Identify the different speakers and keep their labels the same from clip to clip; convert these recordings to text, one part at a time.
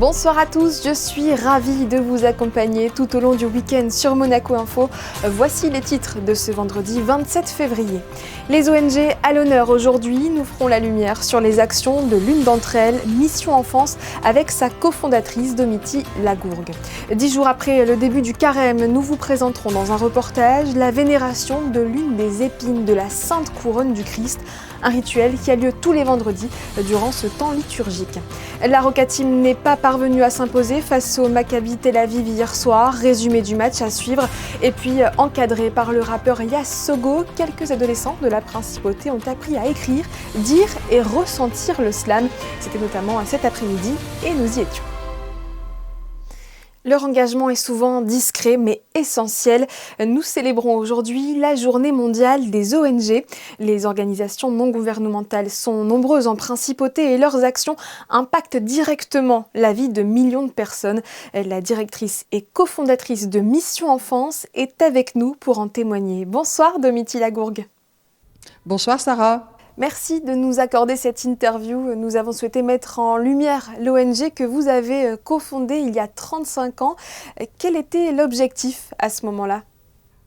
Speaker 1: Bonsoir à tous, je suis ravie de vous accompagner tout au long du week-end sur Monaco Info. Voici les titres de ce vendredi 27 février. Les ONG à l'honneur aujourd'hui, nous ferons la lumière sur les actions de l'une d'entre elles, Mission Enfance, avec sa cofondatrice Domiti Lagourgue. 10 jours après le début du carême, nous vous présenterons dans un reportage la vénération de l'une des épines de la Sainte Couronne du Christ, un rituel qui a lieu tous les vendredis durant ce temps liturgique. La Roca Team n'est pas parvenue à s'imposer face au Maccabi Tel Aviv hier soir. Résumé du match à suivre. Et puis, encadré par le rappeur Yas Sogo, quelques adolescents de la Principauté ont appris à écrire, dire et ressentir le slam. C'était notamment cet après-midi et nous y étions. Leur engagement est souvent discret mais essentiel. Nous célébrons aujourd'hui la journée mondiale des ONG. Les organisations non gouvernementales sont nombreuses en principauté et leurs actions impactent directement la vie de millions de personnes. La directrice et cofondatrice de Mission Enfance est avec nous pour en témoigner. Bonsoir Domiti Lagourgue.
Speaker 2: Bonsoir Sarah.
Speaker 1: Merci de nous accorder cette interview. Nous avons souhaité mettre en lumière l'ONG que vous avez cofondée il y a 35 ans. Quel était l'objectif à ce moment-là ?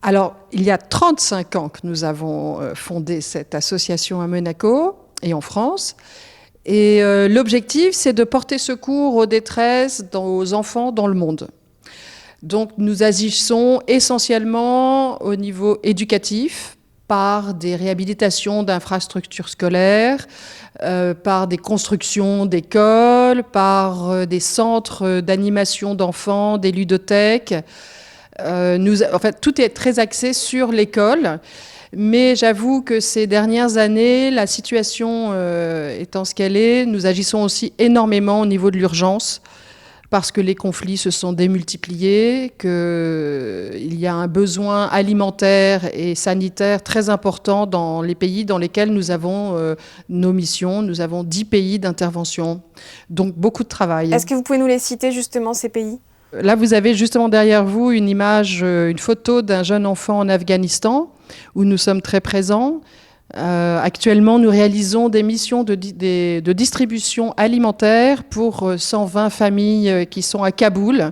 Speaker 2: Alors, il y a 35 ans que nous avons fondé cette association à Monaco et en France. Et l'objectif, c'est de porter secours aux détresses aux enfants dans le monde. Donc, nous agissons essentiellement au niveau éducatif, par des réhabilitations d'infrastructures scolaires, par des constructions d'écoles, par des centres d'animation d'enfants, des ludothèques. Tout est très axé sur l'école. Mais j'avoue que ces dernières années, la situation étant ce qu'elle est, nous agissons aussi énormément au niveau de l'urgence, parce que les conflits se sont démultipliés, qu'il y a un besoin alimentaire et sanitaire très important dans les pays dans lesquels nous avons nos missions. Nous avons 10 pays d'intervention, donc beaucoup de travail.
Speaker 1: Est-ce que vous pouvez nous les citer justement, ces pays ?
Speaker 2: Là, vous avez justement derrière vous une image, une photo d'un jeune enfant en Afghanistan, où nous sommes très présents. Actuellement, nous réalisons des missions de distribution alimentaire pour 120 familles qui sont à Kaboul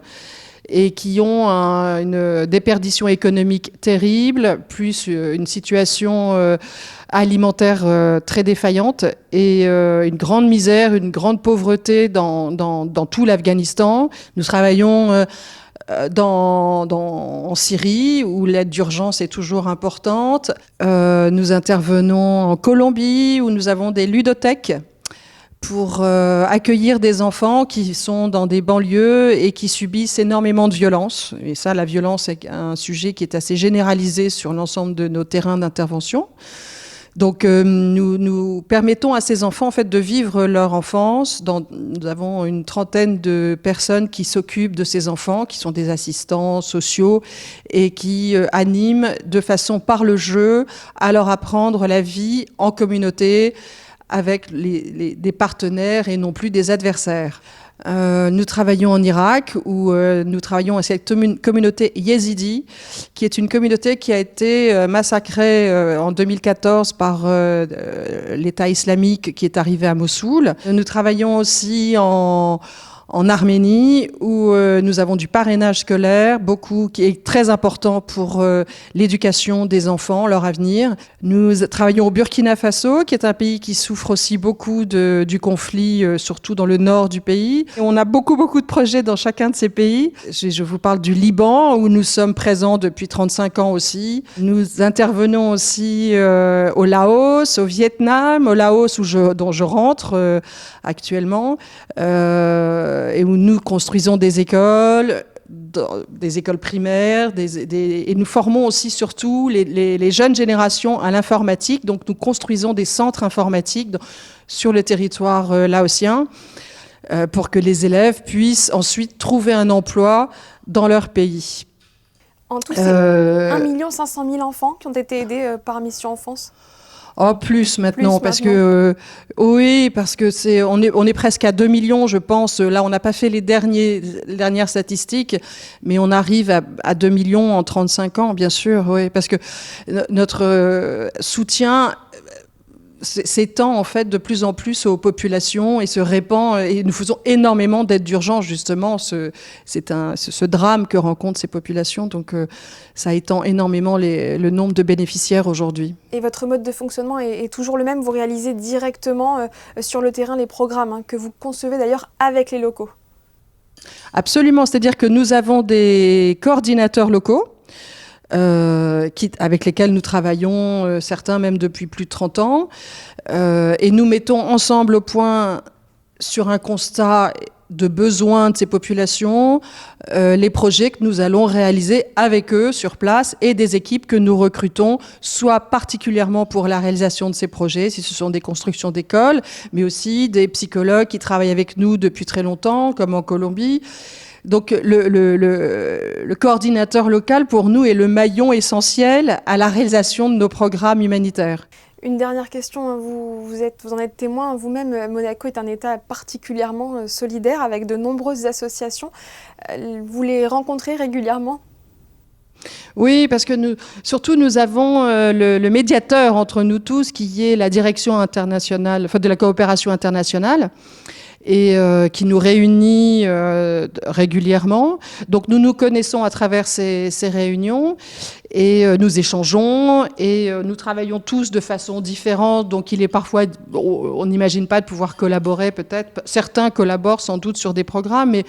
Speaker 2: et qui ont une déperdition économique terrible, plus une situation alimentaire très défaillante et une grande misère, une grande pauvreté dans tout l'Afghanistan. Nous travaillons en Syrie, où l'aide d'urgence est toujours importante. Nous intervenons en Colombie, où nous avons des ludothèques pour accueillir des enfants qui sont dans des banlieues et qui subissent énormément de violence. Et ça, la violence est un sujet qui est assez généralisé sur l'ensemble de nos terrains d'intervention. Donc nous permettons à ces enfants en fait de vivre leur enfance. Nous avons une trentaine de personnes qui s'occupent de ces enfants, qui sont des assistants sociaux et qui animent de façon par le jeu à leur apprendre la vie en communauté avec des partenaires et non plus des adversaires. Nous travaillons en Irak où nous travaillons avec cette communauté yézidi qui est une communauté qui a été massacrée en 2014 par l'État islamique qui est arrivé à Mossoul. Nous travaillons aussi en Arménie où nous avons du parrainage scolaire, beaucoup qui est très important pour l'éducation des enfants, leur avenir. Nous travaillons au Burkina Faso, qui est un pays qui souffre aussi beaucoup du conflit, surtout dans le nord du pays. Et on a beaucoup de projets dans chacun de ces pays. Je vous parle du Liban, où nous sommes présents depuis 35 ans aussi. Nous intervenons aussi au Laos, au Vietnam, au Laos dont je rentre actuellement. Et où nous construisons des écoles primaires, et nous formons aussi surtout les jeunes générations à l'informatique. Donc nous construisons des centres informatiques sur le territoire laotien pour que les élèves puissent ensuite trouver un emploi dans leur pays.
Speaker 1: En tout, c'est 1 500 000 enfants qui ont été aidés par Mission Enfance.
Speaker 2: Oh, plus maintenant, parce que on est presque à 2 millions, je pense. Là, on n'a pas fait les dernières statistiques, mais on arrive à 2 millions en 35 ans, bien sûr, oui, parce que notre soutien s'étend en fait de plus en plus aux populations et se répand. Et nous faisons énormément d'aides d'urgence justement. Ce drame que rencontrent ces populations. Donc ça étend énormément le nombre de bénéficiaires aujourd'hui.
Speaker 1: Et votre mode de fonctionnement est toujours le même? Vous réalisez directement sur le terrain les programmes que vous concevez d'ailleurs avec les locaux?
Speaker 2: Absolument. C'est-à-dire que nous avons des coordinateurs locaux. Avec lesquels nous travaillons, certains même depuis plus de 30 ans. Et nous mettons ensemble au point, sur un constat de besoin de ces populations, les projets que nous allons réaliser avec eux sur place et des équipes que nous recrutons, soit particulièrement pour la réalisation de ces projets, si ce sont des constructions d'écoles, mais aussi des psychologues qui travaillent avec nous depuis très longtemps, comme en Colombie. Donc le coordinateur local, pour nous, est le maillon essentiel à la réalisation de nos programmes humanitaires.
Speaker 1: Une dernière question, vous en êtes témoin vous-même. Monaco est un État particulièrement solidaire avec de nombreuses associations. Vous les rencontrez régulièrement ?
Speaker 2: Oui, parce que nous avons le médiateur entre nous tous, qui est la direction internationale, enfin de la coopération internationale, et qui nous réunit régulièrement. Donc nous nous connaissons à travers ces réunions et nous échangeons et nous travaillons tous de façon différente. Donc il est parfois, on n'imagine pas de pouvoir collaborer peut-être. Certains collaborent sans doute sur des programmes, mais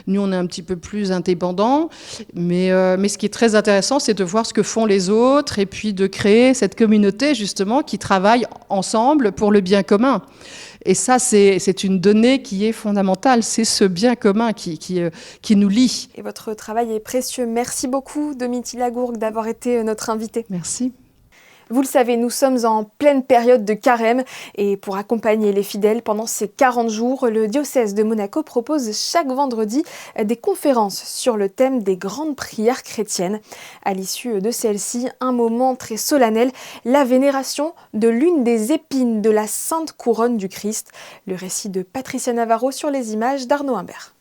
Speaker 2: nous on est un petit peu plus indépendants. Mais ce qui est très intéressant, c'est de voir ce que font les autres et puis de créer cette communauté justement qui travaille ensemble pour le bien commun. Et ça, c'est une donnée qui est fondamentale. C'est ce bien commun qui nous lie.
Speaker 1: Et votre travail est précieux. Merci beaucoup, Domitille Lagourgue, d'avoir été notre invitée.
Speaker 2: Merci.
Speaker 1: Vous le savez, nous sommes en pleine période de carême et pour accompagner les fidèles pendant ces 40 jours, le diocèse de Monaco propose chaque vendredi des conférences sur le thème des grandes prières chrétiennes. À l'issue de celle-ci, un moment très solennel, la vénération de l'une des épines de la Sainte Couronne du Christ. Le récit de Patricia Navarro sur les images d'Arnaud Imbert.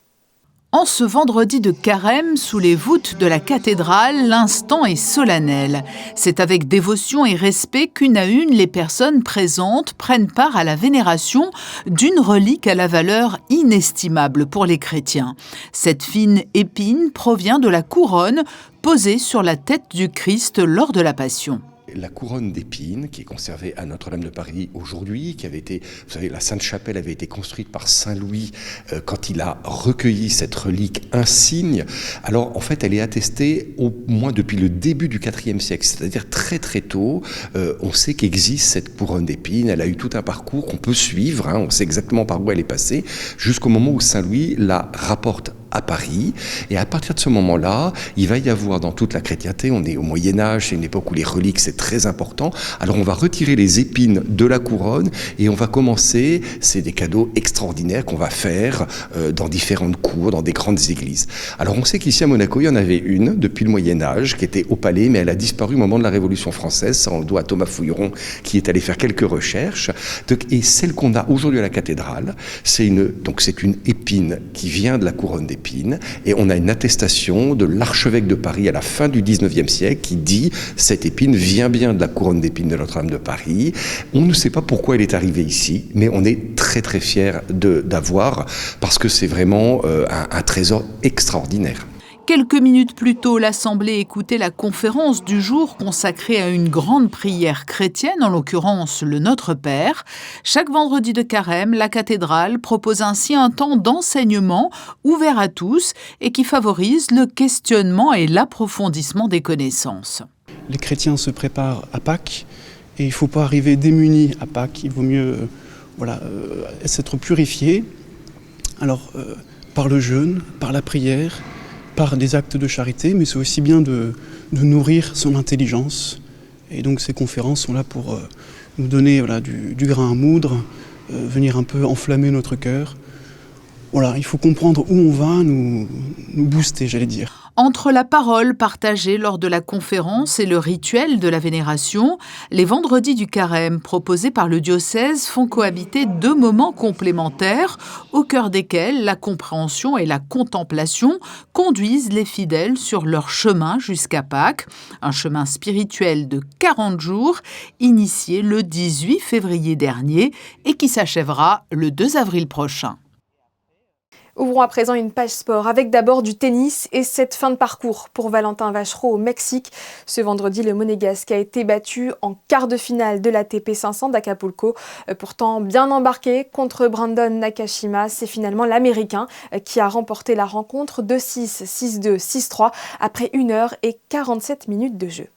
Speaker 3: En ce vendredi de carême, sous les voûtes de la cathédrale, l'instant est solennel. C'est avec dévotion et respect qu'une à une, les personnes présentes prennent part à la vénération d'une relique à la valeur inestimable pour les chrétiens. Cette fine épine provient de la couronne posée sur la tête du Christ lors de la Passion.
Speaker 4: La couronne d'épines qui est conservée à Notre-Dame de Paris aujourd'hui, qui avait été, vous savez, la Sainte-Chapelle avait été construite par Saint Louis quand il a recueilli cette relique insigne. Alors en fait, elle est attestée au moins depuis le début du IVe siècle, c'est-à-dire très très tôt. On sait qu'existe cette couronne d'épines. Elle a eu tout un parcours qu'on peut suivre. On sait exactement par où elle est passée, jusqu'au moment où Saint Louis la rapporte à Paris. Et à partir de ce moment-là, il va y avoir dans toute la chrétienté, on est au Moyen-Âge, c'est une époque où les reliques, c'est très important. Alors on va retirer les épines de la couronne et on va commencer, c'est des cadeaux extraordinaires qu'on va faire dans différentes cours, dans des grandes églises. Alors on sait qu'ici à Monaco, il y en avait une depuis le Moyen-Âge qui était au palais, mais elle a disparu au moment de la Révolution française. Ça, on le doit à Thomas Fouilleron qui est allé faire quelques recherches. Et celle qu'on a aujourd'hui à la cathédrale, c'est une épine qui vient de la couronne d'épines. Et on a une attestation de l'archevêque de Paris à la fin du XIXe siècle qui dit « cette épine vient bien de la couronne d'épines de Notre-Dame de Paris ». On ne sait pas pourquoi elle est arrivée ici, mais on est très très fiers d'avoir, parce que c'est vraiment un trésor extraordinaire.
Speaker 3: Quelques minutes plus tôt, l'Assemblée écoutait la conférence du jour consacrée à une grande prière chrétienne, en l'occurrence le Notre Père. Chaque vendredi de carême, la cathédrale propose ainsi un temps d'enseignement ouvert à tous et qui favorise le questionnement et l'approfondissement des connaissances.
Speaker 5: Les chrétiens se préparent à Pâques et il ne faut pas arriver démunis à Pâques. Il vaut mieux s'être purifié. Alors, par le jeûne, par la prière, par des actes de charité, mais c'est aussi bien de nourrir son intelligence. Et donc ces conférences sont là pour nous donner du grain à moudre, venir un peu enflammer notre cœur. Voilà, il faut comprendre où on va, nous booster, j'allais dire.
Speaker 3: Entre la parole partagée lors de la conférence et le rituel de la vénération, les vendredis du carême proposés par le diocèse font cohabiter deux moments complémentaires au cœur desquels la compréhension et la contemplation conduisent les fidèles sur leur chemin jusqu'à Pâques, un chemin spirituel de 40 jours initié le 18 février dernier et qui s'achèvera le 2 avril prochain.
Speaker 1: Ouvrons à présent une page sport avec d'abord du tennis et cette fin de parcours pour Valentin Vachereau au Mexique. Ce vendredi, le Monégasque a été battu en quart de finale de l'ATP 500 d'Acapulco. Pourtant bien embarqué contre Brandon Nakashima, c'est finalement l'Américain qui a remporté la rencontre 2-6, 6-2, 6-3 après 1 heure et 47 minutes de jeu.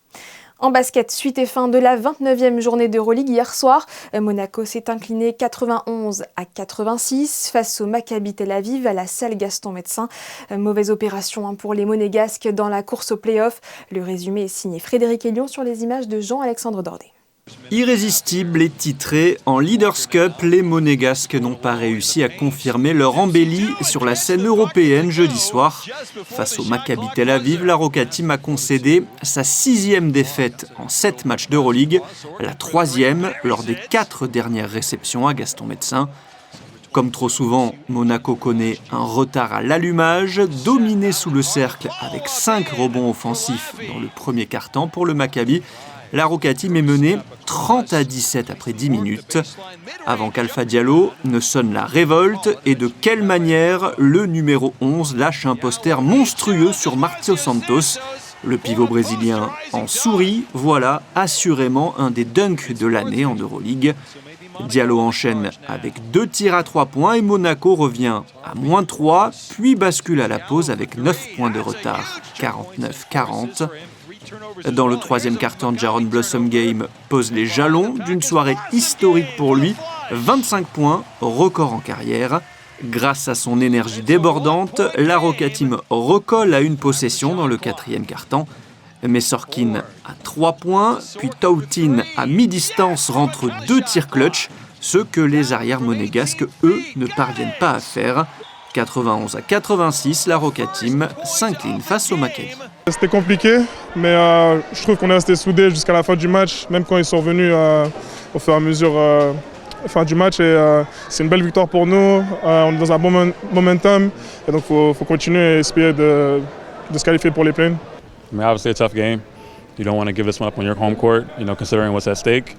Speaker 1: En basket, suite et fin de la 29e journée d'Euroleague hier soir. Monaco s'est incliné 91-86 face au Maccabi Tel Aviv à la salle Gaston Médecin. Mauvaise opération pour les Monégasques dans la course au play-off. Le résumé est signé Frédéric Elion sur les images de Jean-Alexandre Dordet.
Speaker 6: Irrésistibles et titrés, en Leaders Cup, les Monégasques n'ont pas réussi à confirmer leur embellie sur la scène européenne jeudi soir. Face au Maccabi Tel Aviv, la Roca Team a concédé sa 6e défaite en 7 matchs d'Euroleague, la 3e lors des 4 dernières réceptions à Gaston Médecin. Comme trop souvent, Monaco connaît un retard à l'allumage, dominé sous le cercle avec 5 rebonds offensifs dans le premier quart-temps pour le Maccabi. La Roca Team est menée 30-17 après 10 minutes. Avant qu'Alpha Diallo ne sonne la révolte et de quelle manière le numéro 11 lâche un poster monstrueux sur Marcio Santos. Le pivot brésilien en sourit, voilà assurément un des dunks de l'année en Euroleague. Diallo enchaîne avec 2 tirs à 3 points et Monaco revient à -3, puis bascule à la pause avec 9 points de retard, 49-40. Dans le 3e quart-temps, Jaron Blossomgame pose les jalons d'une soirée historique pour lui. 25 points, record en carrière. Grâce à son énergie débordante, la Roca Team recolle à une possession dans le 4e quart-temps. Mais Sorkin à 3 points, puis Tautin à mi-distance rentre 2 tirs clutch, ce que les arrières monégasques, eux, ne parviennent pas à faire. 91-86, la Roca Team s'incline face au Maccabi.
Speaker 7: C'était compliqué, mais je trouve qu'on est resté soudés jusqu'à la fin du match, même quand ils sont revenus au fur et à mesure fin du match. Et c'est une belle victoire pour nous, on est dans un bon momentum, et donc il faut continuer et espérer de se qualifier pour les playoffs.
Speaker 8: I mean, obviously a tough game. You don't want to give this one up on your home court, considering what's at stake.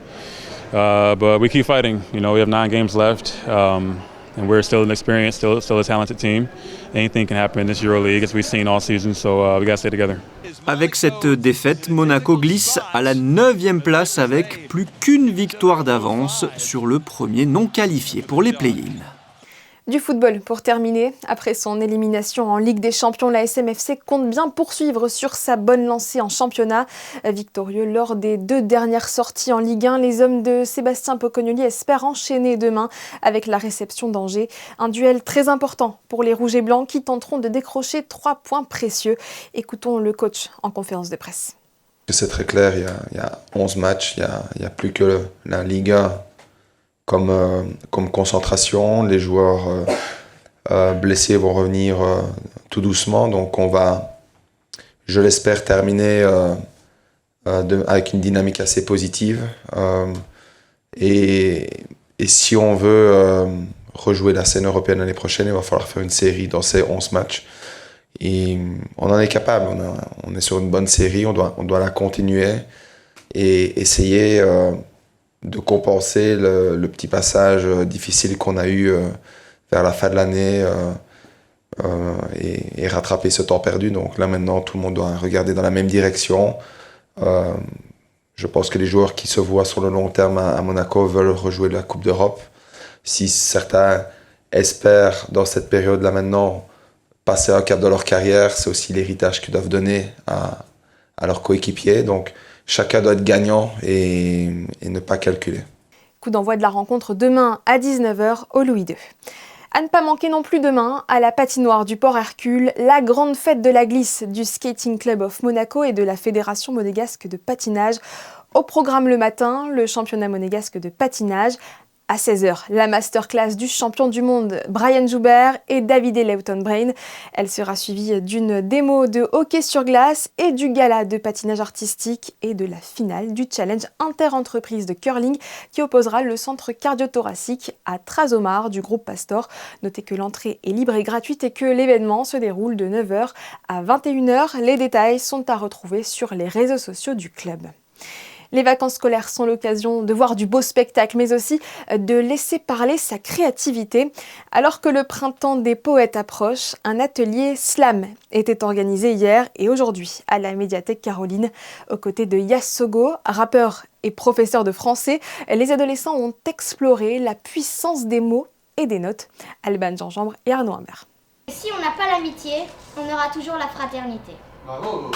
Speaker 8: But we keep fighting. We have 9 games left. And we're still an experienced, still a talented team. Anything can happen in this EuroLeague, as we've seen all season, so we got to stay together.
Speaker 6: Avec cette défaite, Monaco glisse à la 9e place avec plus qu'une victoire d'avance sur le premier non qualifié pour les play-in.
Speaker 1: Du football pour terminer. Après son élimination en Ligue des Champions, la SMFC compte bien poursuivre sur sa bonne lancée en championnat. Victorieux lors des 2 dernières sorties en Ligue 1, les hommes de Sébastien Pocognoli espèrent enchaîner demain avec la réception d'Angers. Un duel très important pour les Rouges et Blancs qui tenteront de décrocher 3 points précieux. Écoutons le coach en conférence de presse.
Speaker 9: C'est très clair, il y a 11 matchs, il n'y a plus que la Ligue 1. Comme concentration, les joueurs blessés vont revenir tout doucement, donc on va, je l'espère, terminer avec une dynamique assez positive. Et si on veut rejouer la scène européenne l'année prochaine, il va falloir faire une série dans ces 11 matchs. Et on en est capable, on est sur une bonne série, on doit la continuer et essayer de compenser le petit passage difficile qu'on a eu vers la fin de l'année et rattraper ce temps perdu. Donc là maintenant, tout le monde doit regarder dans la même direction. Je pense que les joueurs qui se voient sur le long terme à Monaco veulent rejouer la Coupe d'Europe. Si certains espèrent dans cette période-là maintenant passer un cap de leur carrière, c'est aussi l'héritage qu'ils doivent donner à leurs coéquipiers. Donc chacun doit être gagnant et ne pas calculer.
Speaker 1: Coup d'envoi de la rencontre demain à 19h au Louis II. À ne pas manquer non plus demain, à la patinoire du Port Hercule, la grande fête de la glisse du Skating Club of Monaco et de la Fédération monégasque de patinage. Au programme le matin, le championnat monégasque de patinage. À 16h, la masterclass du champion du monde Brian Joubert et Davide Lewton-Brain. Elle sera suivie d'une démo de hockey sur glace et du gala de patinage artistique et de la finale du challenge inter-entreprise de curling qui opposera le centre cardio-thoracique à Trasomar du groupe Pastor. Notez que l'entrée est libre et gratuite et que l'événement se déroule de 9h à 21h. Les détails sont à retrouver sur les réseaux sociaux du club. Les vacances scolaires sont l'occasion de voir du beau spectacle, mais aussi de laisser parler sa créativité. Alors que le printemps des poètes approche, un atelier slam était organisé hier et aujourd'hui à la médiathèque Caroline. Aux côtés de Yass Sogo, rappeur et professeur de français, les adolescents ont exploré la puissance des mots et des notes. Alban Gingembre et Arnaud Humbert.
Speaker 10: Si on n'a pas l'amitié, on aura toujours la fraternité.
Speaker 11: Bravo.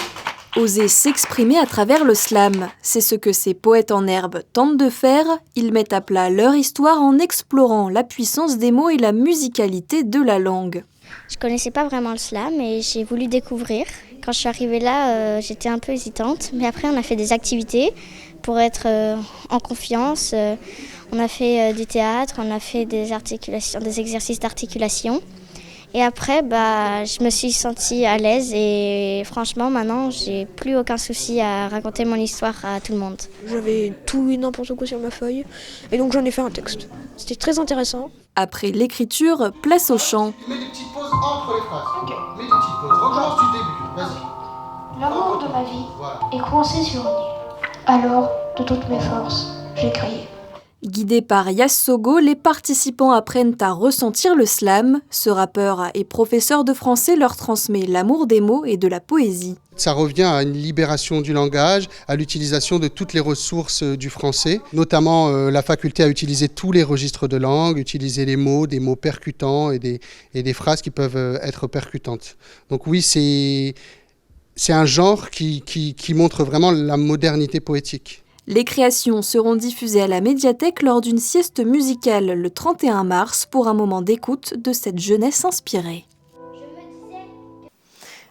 Speaker 12: Oser s'exprimer à travers le slam, c'est ce que ces poètes en herbe tentent de faire. Ils mettent à plat leur histoire en explorant la puissance des mots et la musicalité de la langue.
Speaker 10: Je connaissais pas vraiment le slam et j'ai voulu découvrir. Quand je suis arrivée là, j'étais un peu hésitante, mais après on a fait des activités pour être en confiance. On a fait du théâtre, on a fait des exercices d'articulation. Et après, je me suis sentie à l'aise et franchement, maintenant, j'ai plus aucun souci à raconter mon histoire à tout le monde.
Speaker 13: J'avais tout et n'importe quoi sur ma feuille et donc j'en ai fait un texte. C'était très intéressant.
Speaker 12: Après l'écriture, place au chant.
Speaker 11: Tu mets des petites pauses entre les phrases. Ok. Mets des petites pauses. Recommence du début. Vas-y.
Speaker 14: L'amour de ma vie est coincé sur une île. Alors, de toutes mes forces, j'ai crié.
Speaker 12: Guidés par Yass Sogo, les participants apprennent à ressentir le slam. Ce rappeur et professeur de français leur transmet l'amour des mots et de la poésie.
Speaker 15: Ça revient à une libération du langage, à l'utilisation de toutes les ressources du français, notamment la faculté à utiliser tous les registres de langue, utiliser les mots, des mots percutants et des phrases qui peuvent être percutantes. Donc oui, c'est un genre qui montre vraiment la modernité poétique.
Speaker 12: Les créations seront diffusées à la médiathèque lors d'une sieste musicale le 31 mars pour un moment d'écoute de cette jeunesse inspirée.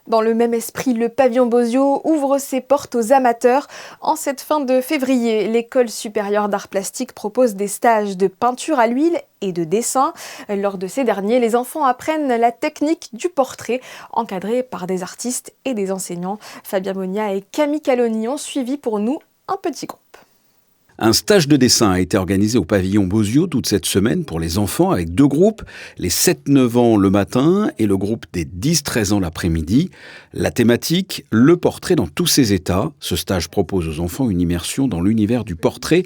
Speaker 1: Dans le même esprit, le pavillon Bozio ouvre ses portes aux amateurs. En cette fin de février, l'École supérieure d'art plastique propose des stages de peinture à l'huile et de dessin. Lors de ces derniers, les enfants apprennent la technique du portrait, encadrée par des artistes et des enseignants. Fabien Monia et Camille Caloni ont suivi pour nous un petit groupe.
Speaker 16: Un stage de dessin a été organisé au pavillon Bozio toute cette semaine pour les enfants avec deux groupes, les 7-9 ans le matin et le groupe des 10-13 ans l'après-midi. La thématique, le portrait dans tous ses états. Ce stage propose aux enfants une immersion dans l'univers du portrait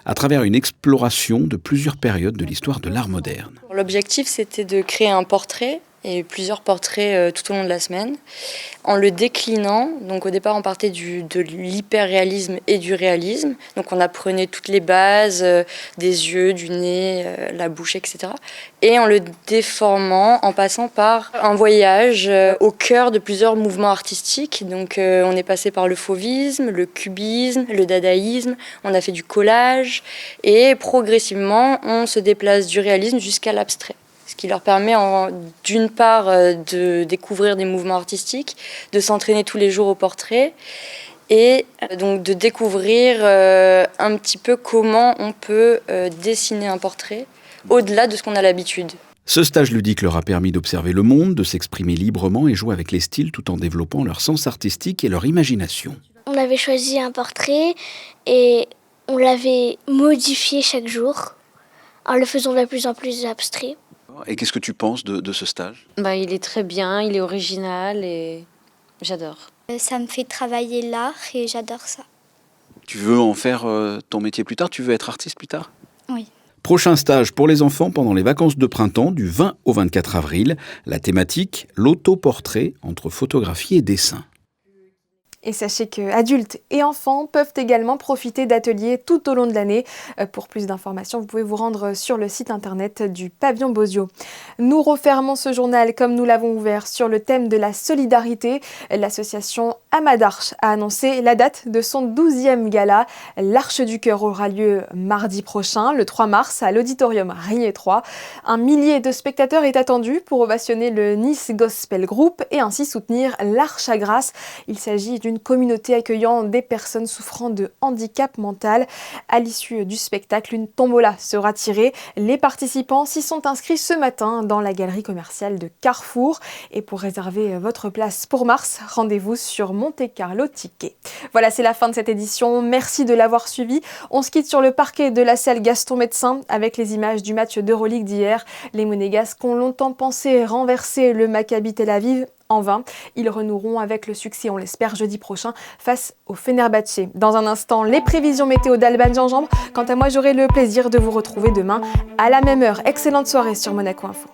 Speaker 16: à travers une exploration de plusieurs périodes de l'histoire de l'art moderne.
Speaker 17: L'objectif, c'était de créer un portrait et plusieurs portraits tout au long de la semaine, en le déclinant. Donc au départ, on partait de l'hyperréalisme et du réalisme. Donc on apprenait toutes les bases, des yeux, du nez, la bouche, etc. Et en le déformant, en passant par un voyage au cœur de plusieurs mouvements artistiques. Donc on est passé par le fauvisme, le cubisme, le dadaïsme, on a fait du collage, et progressivement, on se déplace du réalisme jusqu'à l'abstrait. Ce qui leur permet d'une part de découvrir des mouvements artistiques, de s'entraîner tous les jours au portrait et donc de découvrir un petit peu comment on peut dessiner un portrait au-delà de ce qu'on a l'habitude.
Speaker 16: Ce stage ludique leur a permis d'observer le monde, de s'exprimer librement et jouer avec les styles tout en développant leur sens artistique et leur imagination.
Speaker 14: On avait choisi un portrait et on l'avait modifié chaque jour en le faisant de plus en plus abstrait.
Speaker 16: Et qu'est-ce que tu penses de ce stage ?
Speaker 18: Il est très bien, il est original et j'adore.
Speaker 14: Ça me fait travailler l'art et j'adore ça.
Speaker 16: Tu veux en faire ton métier plus tard ? Tu veux être artiste plus tard ?
Speaker 14: Oui.
Speaker 16: Prochain stage pour les enfants pendant les vacances de printemps du 20 au 24 avril. La thématique, l'autoportrait entre photographie et dessin.
Speaker 1: Et sachez que adultes et enfants peuvent également profiter d'ateliers tout au long de l'année. Pour plus d'informations, vous pouvez vous rendre sur le site internet du pavillon Bozio. Nous refermons ce journal comme nous l'avons ouvert sur le thème de la solidarité. L'association Amadarche a annoncé la date de son 12e gala. L'Arche du Cœur aura lieu mardi prochain, le 3 mars, à l'auditorium Rigné 3. Un millier de spectateurs est attendu pour ovationner le Nice Gospel Group et ainsi soutenir l'Arche à Grasse. Il s'agit d'une une communauté accueillant des personnes souffrant de handicap mental. À l'issue du spectacle, une tombola sera tirée. Les participants s'y sont inscrits ce matin dans la galerie commerciale de Carrefour. Et pour réserver votre place pour mars, rendez-vous sur Monte Carlo Ticket. Voilà, c'est la fin de cette édition. Merci de l'avoir suivi. On se quitte sur le parquet de la salle Gaston Médecin avec les images du match d'Euroleague d'hier. Les Monégasques ont longtemps pensé renverser le Maccabi Tel Aviv. En vain, ils renoueront avec le succès, on l'espère, jeudi prochain face au Fenerbahçe. Dans un instant, les prévisions météo d'Alban Gingembre. Quant à moi, j'aurai le plaisir de vous retrouver demain à la même heure. Excellente soirée sur Monaco Info.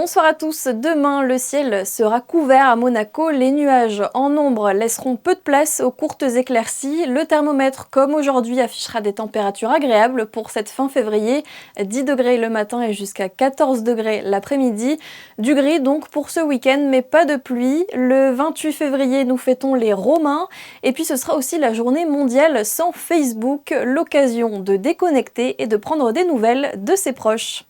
Speaker 12: Bonsoir à tous. Demain, le ciel sera couvert à Monaco. Les nuages en nombre laisseront peu de place aux courtes éclaircies. Le thermomètre, comme aujourd'hui, affichera des températures agréables pour cette fin février. 10 degrés le matin et jusqu'à 14 degrés l'après-midi. Du gris donc pour ce week-end, mais pas de pluie. Le 28 février, nous fêtons les Romains. Et puis ce sera aussi la journée mondiale sans Facebook. L'occasion de déconnecter et de prendre des nouvelles de ses proches.